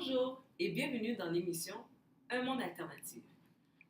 Bonjour et bienvenue dans l'émission Un monde alternatif.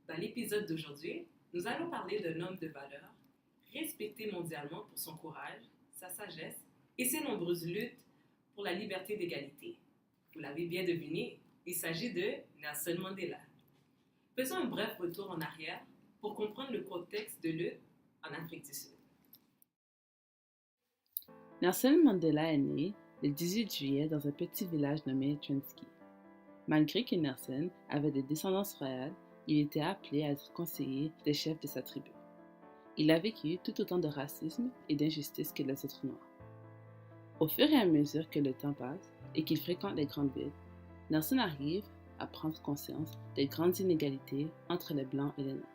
Dans l'épisode d'aujourd'hui, nous allons parler d'un homme de valeur, respecté mondialement pour son courage, sa sagesse et ses nombreuses luttes pour la liberté d'égalité. Vous l'avez bien deviné, il s'agit de Nelson Mandela. Faisons un bref retour en arrière pour comprendre le contexte de lutte en Afrique du Sud. Nelson Mandela est né le 18 juillet dans un petit village nommé Transkei. Malgré que Nelson avait des descendances royales, il était appelé à être conseiller des chefs de sa tribu. Il a vécu tout autant de racisme et d'injustice que les autres Noirs. Au fur et à mesure que le temps passe et qu'il fréquente les grandes villes, Nelson arrive à prendre conscience des grandes inégalités entre les Blancs et les Noirs.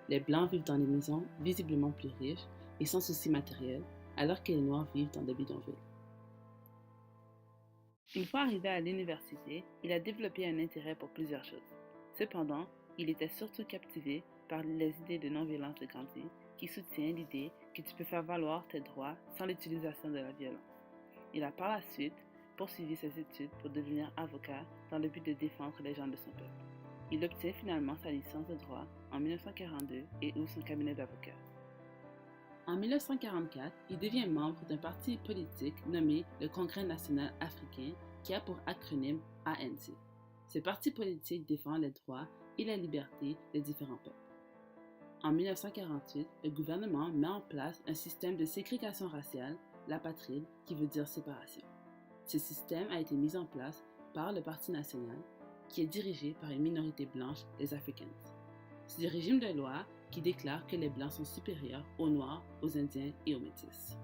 Les Blancs vivent dans des maisons visiblement plus riches et sans soucis matériels, alors que les Noirs vivent dans des bidonvilles. Une fois arrivé à l'université, il a développé un intérêt pour plusieurs choses. Cependant, il était surtout captivé par les idées de non-violence de Gandhi, qui soutient l'idée que tu peux faire valoir tes droits sans l'utilisation de la violence. Il a par la suite poursuivi ses études pour devenir avocat dans le but de défendre les gens de son peuple. Il obtient finalement sa licence de droit en 1942 et ouvre son cabinet d'avocat. En 1944, il devient membre d'un parti politique nommé le Congrès national africain, qui a pour acronyme ANC. Ce parti politique défend les droits et la liberté des différents peuples. En 1948, le gouvernement met en place un système de ségrégation raciale, l'apatride, qui veut dire séparation. Ce système a été mis en place par le Parti national, qui est dirigé par une minorité blanche, les Africans. C'est un régime de loi qui déclare que les Blancs sont supérieurs aux Noirs, aux Indiens et aux Métis.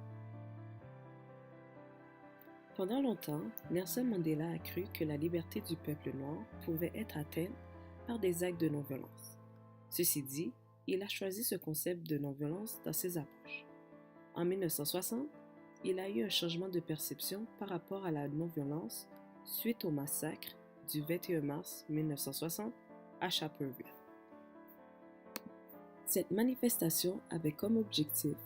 Pendant longtemps, Nelson Mandela a cru que la liberté du peuple noir pouvait être atteinte par des actes de non-violence. Ceci dit, il a choisi ce concept de non-violence dans ses approches. En 1960, il a eu un changement de perception par rapport à la non-violence suite au massacre du 21 mars 1960 à Sharpeville. Cette manifestation avait comme objectif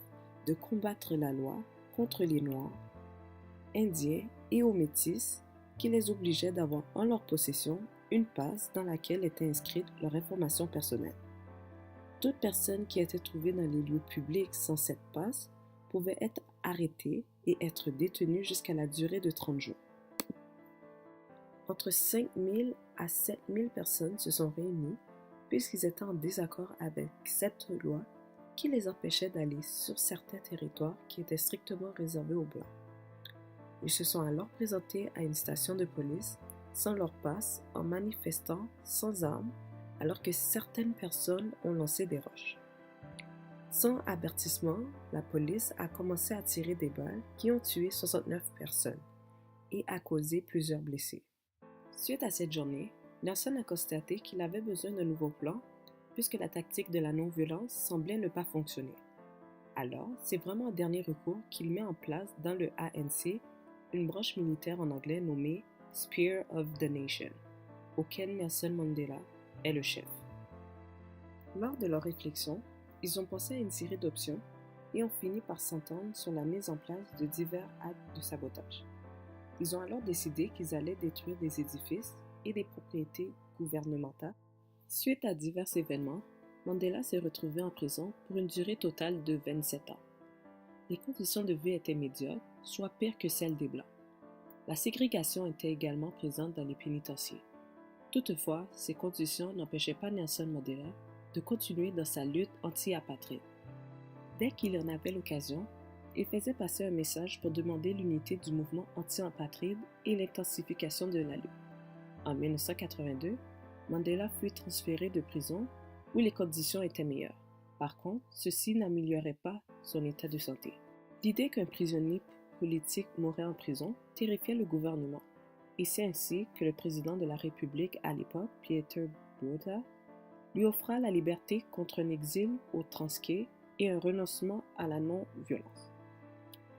de combattre la loi contre les Noirs, Indiens et aux Métis qui les obligeait d'avoir en leur possession une passe dans laquelle était inscrite leur information personnelle. Toute personne qui était trouvée dans les lieux publics sans cette passe pouvait être arrêtée et être détenue jusqu'à la durée de 30 jours. Entre 5 000 à 7 000 personnes se sont réunies puisqu'ils étaient en désaccord avec cette loi qui les empêchait d'aller sur certains territoires qui étaient strictement réservés aux Blancs. Ils se sont alors présentés à une station de police sans leur passe en manifestant sans armes alors que certaines personnes ont lancé des roches. Sans avertissement, la police a commencé à tirer des balles qui ont tué 69 personnes et a causé plusieurs blessés. Suite à cette journée, Nelson a constaté qu'il avait besoin d'un nouveau plan puisque la tactique de la non-violence semblait ne pas fonctionner. Alors, c'est vraiment en dernier recours qu'il met en place dans le ANC une branche militaire en anglais nommée Spear of the Nation, auquel Nelson Mandela est le chef. Lors de leur réflexion, ils ont pensé à une série d'options et ont fini par s'entendre sur la mise en place de divers actes de sabotage. Ils ont alors décidé qu'ils allaient détruire des édifices et des propriétés gouvernementales. Suite à divers événements, Mandela s'est retrouvé en prison pour une durée totale de 27 ans. Les conditions de vie étaient médiocres, soit pires que celles des Blancs. La ségrégation était également présente dans les pénitenciers. Toutefois, ces conditions n'empêchaient pas Nelson Mandela de continuer dans sa lutte anti-apatride. Dès qu'il en avait l'occasion, il faisait passer un message pour demander l'unité du mouvement anti-apatride et l'intensification de la lutte. En 1982, Mandela fut transféré de prison où les conditions étaient meilleures. Par contre, ceci n'améliorait pas son état de santé. L'idée qu'un prisonnier politique mourrait en prison terrifiait le gouvernement. Et c'est ainsi que le président de la République à l'époque, Pieter Botha, lui offra la liberté contre un exil au Transkei et un renoncement à la non-violence.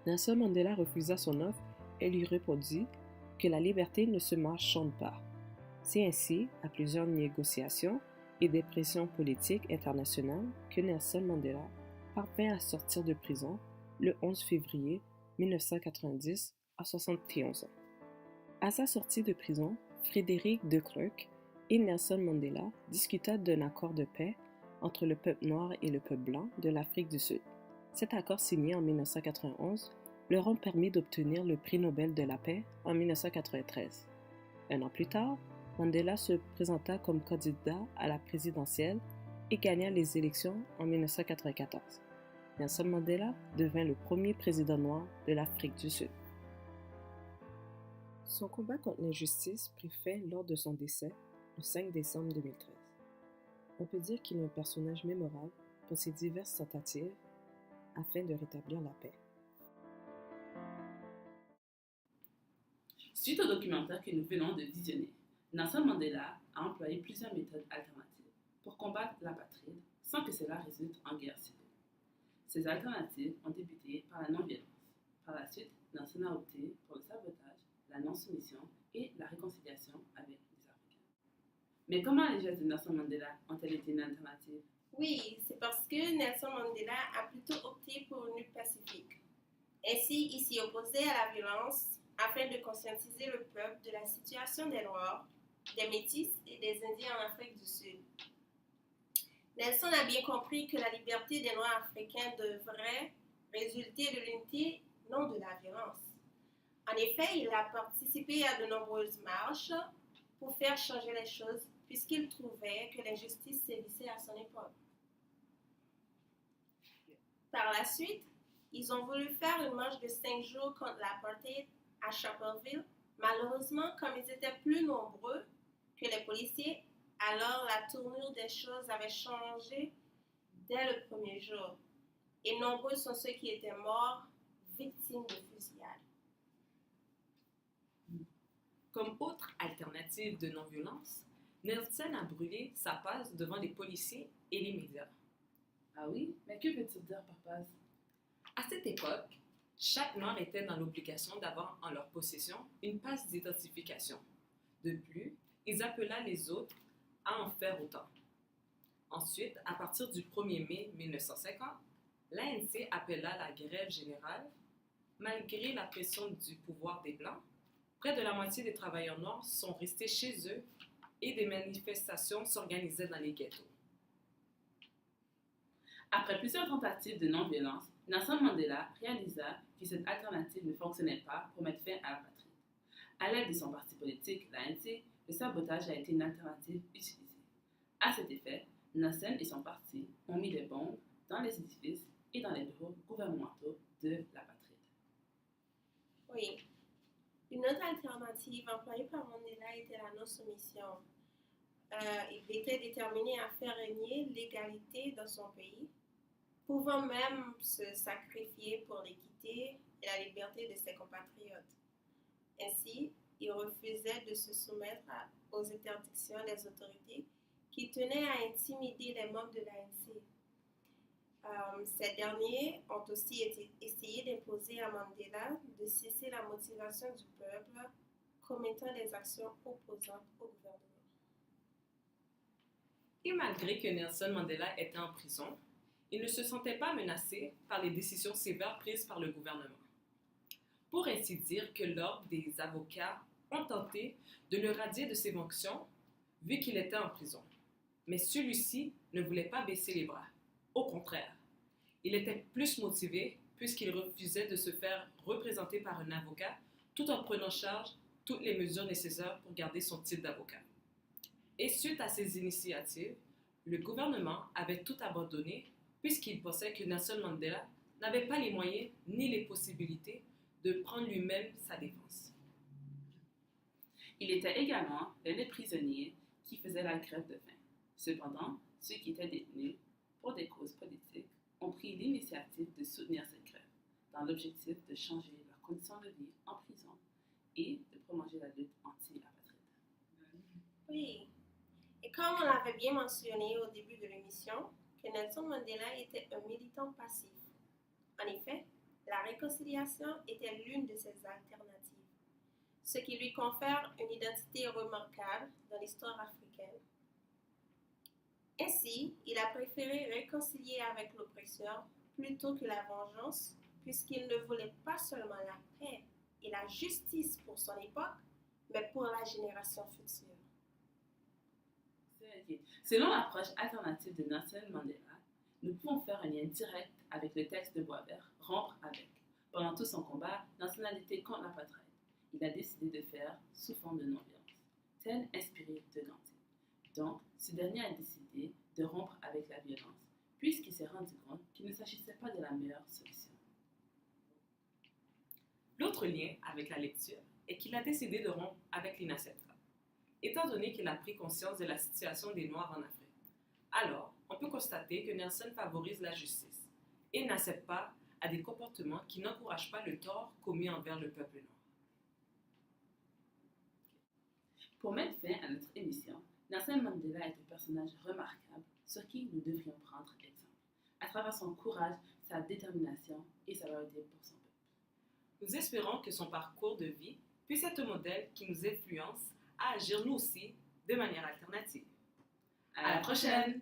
Nelson Mandela refusa son offre et lui répondit que la liberté ne se marchande pas. C'est ainsi, à plusieurs négociations et des pressions politiques internationales, que Nelson Mandela parvint à sortir de prison le 11 février 1990 à 71 ans. À sa sortie de prison, Frédéric de Klerk et Nelson Mandela discuta d'un accord de paix entre le peuple noir et le peuple blanc de l'Afrique du Sud. Cet accord signé en 1991 leur a permis d'obtenir le prix Nobel de la paix en 1993. Un an plus tard, Mandela se présenta comme candidat à la présidentielle et gagna les élections en 1994. Nelson Mandela devint le premier président noir de l'Afrique du Sud. Son combat contre l'injustice prit fin lors de son décès le 5 décembre 2013. On peut dire qu'il est un personnage mémorable pour ses diverses tentatives afin de rétablir la paix. Suite au documentaire que nous venons de visionner, Nelson Mandela a employé plusieurs méthodes alternatives pour combattre l'apartheid sans que cela résulte en guerre civile. Ces alternatives ont débuté par la non-violence. Par la suite, Nelson a opté pour le sabotage, la non-soumission et la réconciliation avec les Africains. Mais comment les gestes de Nelson Mandela ont-elles été une alternative? Oui, c'est parce que Nelson Mandela a plutôt opté pour une lutte pacifique. Ainsi, il s'y opposait à la violence afin de conscientiser le peuple de la situation des Noirs, des Métis et des Indiens en Afrique du Sud. Nelson a bien compris que la liberté des Noirs africains devrait résulter de l'unité, non de la violence. En effet, il a participé à de nombreuses marches pour faire changer les choses, puisqu'il trouvait que l'injustice sévissait à son époque. Par la suite, ils ont voulu faire une marche de 5 jours contre l'apartheid à Sharpeville. Malheureusement, comme ils étaient plus nombreux que les policiers, alors la tournure des choses avait changé dès le premier jour. Et nombreux sont ceux qui étaient morts, victimes de fusillades. Comme autre alternative de non-violence, Nelson a brûlé sa passe devant les policiers et les médias. Ah oui, mais que veut-il dire par passe? À cette époque, chaque Noir était dans l'obligation d'avoir en leur possession une passe d'identification. De plus, ils appelaient les autres à en faire autant. Ensuite, à partir du 1er mai 1950, l'ANC appela la grève générale. Malgré la pression du pouvoir des Blancs, près de la moitié des travailleurs noirs sont restés chez eux et des manifestations s'organisaient dans les ghettos. Après plusieurs tentatives de non-violence, Nelson Mandela réalisa que cette alternative ne fonctionnait pas pour mettre fin à l'apartheid. À l'aide de son parti politique, l'ANC, le sabotage a été une alternative utilisée. À cet effet, Nelson et son parti ont mis des bombes dans les édifices et dans les bureaux gouvernementaux de l'apartheid. Oui. Une autre alternative employée par Mandela était la non-soumission. Il était déterminé à faire régner l'égalité dans son pays, pouvant même se sacrifier pour l'équité et la liberté de ses compatriotes. Ainsi, il refusait de se soumettre aux interdictions des autorités qui tenaient à intimider les membres de l'ANC. Ces derniers ont aussi essayé d'imposer à Mandela de cesser la motivation du peuple commettant des actions opposantes au gouvernement. Et malgré que Nelson Mandela était en prison, il ne se sentait pas menacé par les décisions sévères prises par le gouvernement. Pour ainsi dire que l'ordre des avocats ont tenté de le radier de ses fonctions vu qu'il était en prison. Mais celui-ci ne voulait pas baisser les bras. Au contraire, il était plus motivé puisqu'il refusait de se faire représenter par un avocat tout en prenant en charge toutes les mesures nécessaires pour garder son titre d'avocat. Et suite à ces initiatives, le gouvernement avait tout abandonné puisqu'il pensait que Nelson Mandela n'avait pas les moyens ni les possibilités de prendre lui-même sa défense. Il était également l'un des prisonniers qui faisaient la grève de faim. Cependant, ceux qui étaient détenus pour des causes politiques ont pris l'initiative de soutenir cette grève dans l'objectif de changer leurs conditions de vie en prison et de prolonger la lutte anti-apartheid. Oui, et comme on l'avait bien mentionné au début de l'émission, que Nelson Mandela était un militant passif. En effet, la réconciliation était l'une de ses alternatives, ce qui lui confère une identité remarquable dans l'histoire africaine. Ainsi, il a préféré réconcilier avec l'oppresseur plutôt que la vengeance, puisqu'il ne voulait pas seulement la paix et la justice pour son époque, mais pour la génération future. Selon l'approche alternative de Nelson Mandela, nous pouvons faire un lien direct avec le texte de Boisvert, Rompre avec. Pendant tout son combat, nationalité contre l'apartheid, il a décidé de faire sous forme de non-violence, tel inspiré de Gandhi. Donc, ce dernier a décidé de rompre avec la violence, puisqu'il s'est rendu compte qu'il ne s'agissait pas de la meilleure solution. L'autre lien avec la lecture est qu'il a décidé de rompre avec l'inacceptable, étant donné qu'il a pris conscience de la situation des Noirs en Afrique. Alors, on peut constater que Nelson favorise la justice et n'accepte pas à des comportements qui n'encouragent pas le tort commis envers le peuple noir. Pour mettre fin à notre émission, Nelson Mandela est un personnage remarquable sur qui nous devrions prendre exemple, à travers son courage, sa détermination et sa loyauté pour son peuple. Nous espérons que son parcours de vie puisse être un modèle qui nous influence à agir nous aussi de manière alternative. À la prochaine!